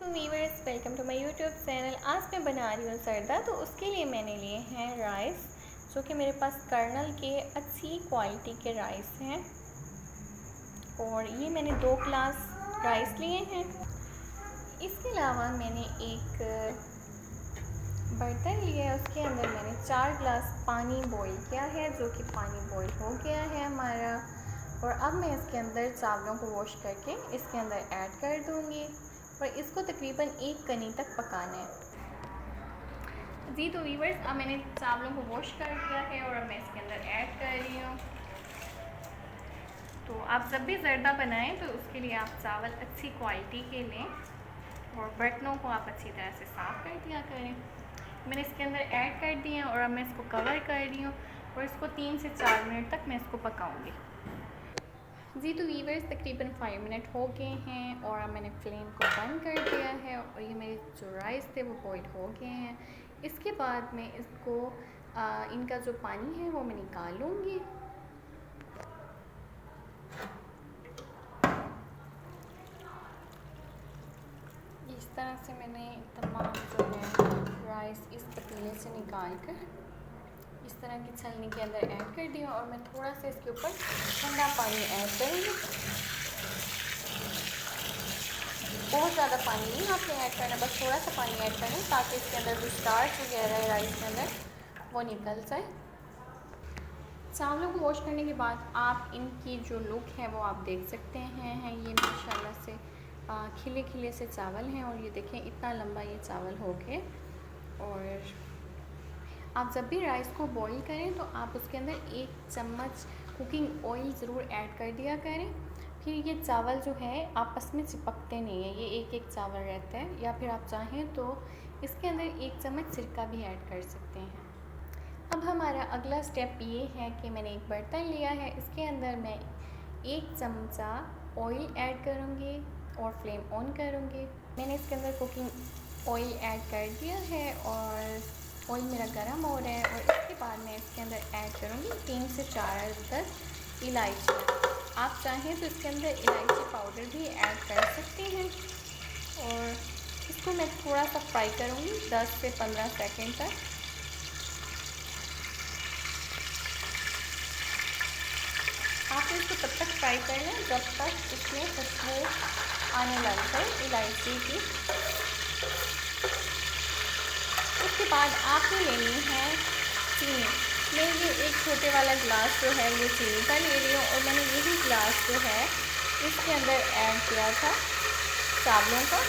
Viewers, welcome to my YouTube channel. आज मैं बना रही हूँ ज़र्दा। तो उसके लिए मैंने लिए हैं राइस, जो कि मेरे पास कर्नल के अच्छी क्वालिटी के राइस हैं। और ये मैंने 2 ग्लास राइस लिए हैं। इसके अलावा मैंने एक बर्तन लिया है, उसके अंदर मैंने 4 ग्लास पानी बॉईल किया है, जो कि पानी बॉईल हो गया है हमारा। और अब मैं इसके अंदर चावलों को वॉश करके इसके अंदर ऐड कर दूँगी और इसको तकरीबन 1 कनी तक पकाना है। जी तो वीवर्स, अब मैंने चावलों को वॉश कर दिया है और अब मैं इसके अंदर ऐड कर रही हूँ। तो आप जब भी ज़र्दा बनाएं तो उसके लिए आप चावल अच्छी क्वालिटी के लें और बर्तनों को आप अच्छी तरह से साफ़ कर दिया करें। मैंने इसके अंदर ऐड कर दिए और अब मैं इसको कवर कर रही हूँ और इसको 3 से 4 मिनट तक मैं इसको पकाऊँगी। जी तो वीवर्स, तकरीबन 5 मिनट हो गए हैं और अब मैंने फ्लेम को बंद कर दिया है और ये मेरे जो राइस थे वो बॉईल हो गए हैं। इसके बाद मैं इसको इनका जो पानी है वो मैं निकाल लूँगी। इस तरह से मैंने तमाम जो है राइस इस पतीले से निकाल कर इस तरह की छलनी के अंदर ऐड कर दिया और मैं थोड़ा सा इसके ऊपर ठंडा पानी ऐड करूँगी। बहुत ज़्यादा पानी नहीं आपने ऐड करना, बस थोड़ा सा पानी ऐड करें ताकि इसके अंदर जो स्टार्च वगैरह है राइस के अंदर वो निकल जाए। चावलों को वॉश करने के बाद आप इनकी जो लुक है वो आप देख सकते हैं। ये माशाल्लाह से खिले खिले से चावल हैं और ये देखें इतना लंबा ये चावल हो गए। और आप जब भी राइस को बॉईल करें तो आप उसके अंदर 1 चम्मच कुकिंग ऑयल ज़रूर ऐड कर दिया करें। फिर ये चावल जो है आपस में चिपकते नहीं है, ये एक चावल रहता है। या फिर आप चाहें तो इसके अंदर 1 चम्मच सिरका भी ऐड कर सकते हैं। अब हमारा अगला स्टेप ये है कि मैंने एक बर्तन लिया है, इसके अंदर मैं 1 चमचा ऑयल ऐड करूँगी और फ्लेम ऑन करूँगी। मैंने इसके अंदर कुकिंग ऑयल ऐड कर दिया है और ऑयल मेरा गर्म हो रहा है। और इसके बाद मैं इसके अंदर ऐड करूँगी 3 से 4 अदद इलायची। आप चाहें तो इसके अंदर इलायची पाउडर भी ऐड कर सकते हैं। और इसको मैं थोड़ा सा फ्राई करूँगी 10 से 15 सेकंड तक। आप इसको तब तक फ्राई कर लें जब तक इसमें खुशबू आने लग जाए इलायची की। उसके बाद आपने लेनी है चीनी। मैं ये एक छोटे वाला ग्लास जो है ये चीनी का ले रही हूँ और मैंने यही ग्लास जो है इसके अंदर ऐड किया था चावलों का।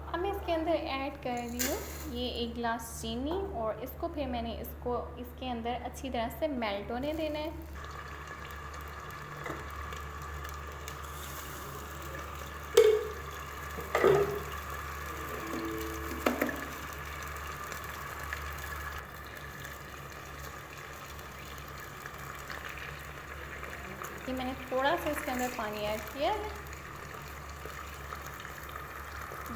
अब मैं इसके अंदर ऐड कर रही हूँ ये 1 गिलास चीनी और इसको फिर मैंने इसको इसके अंदर अच्छी तरह से मेल्ट होने देना है। ये मैंने थोड़ा सा इसके अंदर पानी ऐड किया है,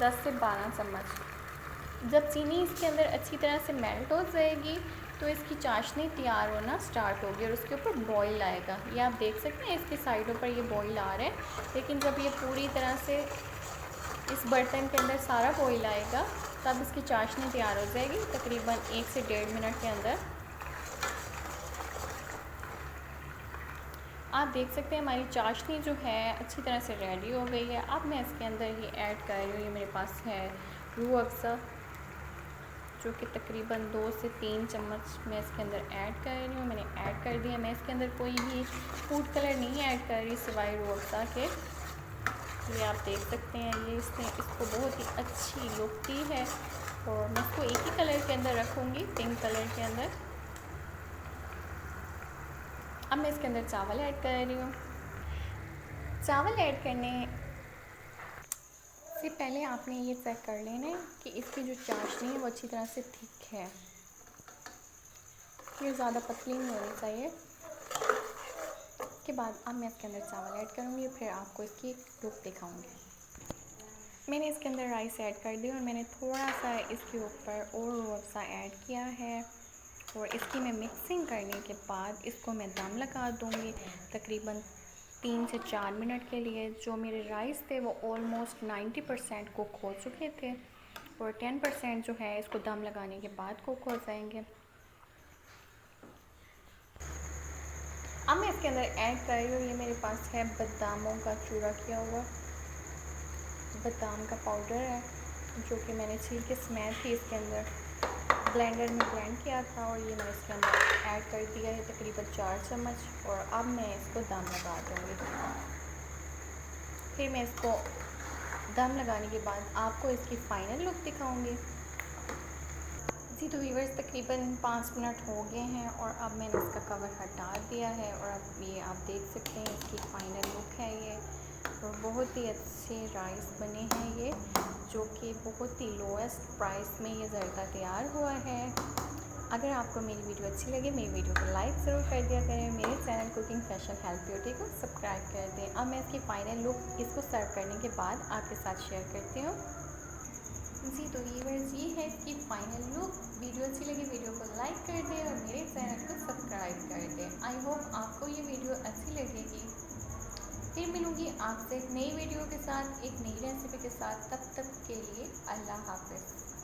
10 से 12 चम्मच। जब चीनी इसके अंदर अच्छी तरह से मेल्ट हो जाएगी तो इसकी चाशनी तैयार होना स्टार्ट होगी और उसके ऊपर बॉईल आएगा। ये आप देख सकते हैं इसकी साइडों पर ये बॉईल आ रहा है। लेकिन जब ये पूरी तरह से इस बर्तन के अंदर सारा बॉईल आएगा तब इसकी चाशनी तैयार हो जाएगी तकरीबन 1 से 1.5 मिनट के अंदर। आप देख सकते हैं हमारी चाशनी जो है अच्छी तरह से रेडी हो गई है। अब मैं इसके अंदर ये ऐड कर रही हूँ, ये मेरे पास है रूह अफ़ज़ा, जो कि तकरीबन 2 से 3 चम्मच मैं इसके अंदर ऐड कर रही हूँ। मैंने ऐड कर दिया। मैं इसके अंदर कोई भी फूड कलर नहीं ऐड कर रही सिवाय रूह अफ़ज़ा के। ये आप देख सकते हैं ये इसको बहुत ही अच्छी लुक दी है और मैं इसको एक ही कलर के अंदर रखूँगी, पिंक कलर के अंदर। अब मैं इसके अंदर चावल ऐड कर रही हूँ। चावल ऐड करने से पहले आपने ये चेक कर लेना है कि इसकी जो चाशनी है वो अच्छी तरह से थिक है, ये ज़्यादा पतली नहीं होनी चाहिए। उसके बाद अब मैं इसके अंदर चावल ऐड करूँगी, फिर आपको इसकी लुक दिखाऊँगी। मैंने इसके अंदर राइस ऐड कर दी और मैंने थोड़ा सा इसके ऊपर और रूह अफ़ज़ा ऐड किया है और इसकी मैं मिक्सिंग करने के बाद इसको मैं दम लगा दूँगी तकरीबन 3 से 4 मिनट के लिए। जो मेरे राइस थे वो ऑलमोस्ट 90% कुक हो चुके थे और 10% जो है इसको दम लगाने के बाद कुक हो जाएंगे। अब मैं इसके अंदर ऐड कर रही हूँ, ये मेरे पास है बादामों का चूरा किया हुआ, बादाम का पाउडर है जो कि मैंने छील के स्मैश थी इसके अंदर ब्लेंडर में ब्लेंड किया था, और ये मैंने इसके अंदर ऐड कर दिया है तकरीबन 4 चम्मच। और अब मैं इसको दम लगा दूँगी। फिर मैं इसको दम लगाने के बाद आपको इसकी फ़ाइनल लुक दिखाऊंगी। जी तो व्यूअर्स तकरीबन 5 मिनट हो गए हैं और अब मैंने इसका कवर हटा दिया है, और अब ये आप देख सकते हैं इसकी फ़ाइनल लुक है ये। और बहुत ही अच्छे राइस बने हैं ये, जो कि बहुत ही लोएस्ट प्राइस में ये ज़रदा तैयार हुआ है। अगर आपको मेरी वीडियो अच्छी लगे मेरी वीडियो को लाइक ज़रूर कर दिया करें, मेरे channel cooking fashion health beauty को सब्सक्राइब कर दें। अब मैं इसकी फ़ाइनल लुक इसको सर्व करने के बाद आपके साथ शेयर करती हूँ। जी तो व्यूअर्स ये है इसकी फ़ाइनल लुक। वीडियो अच्छी लगी वीडियो को लाइक कर दें और मेरे चैनल को सब्सक्राइब कर दें। आई होप आपको ये वीडियो अच्छी लगेगी। फिर मिलूँगी आपसे एक नई वीडियो के साथ, एक नई रेसिपी के साथ। तब तक के लिए अल्लाह हाफ़िज़।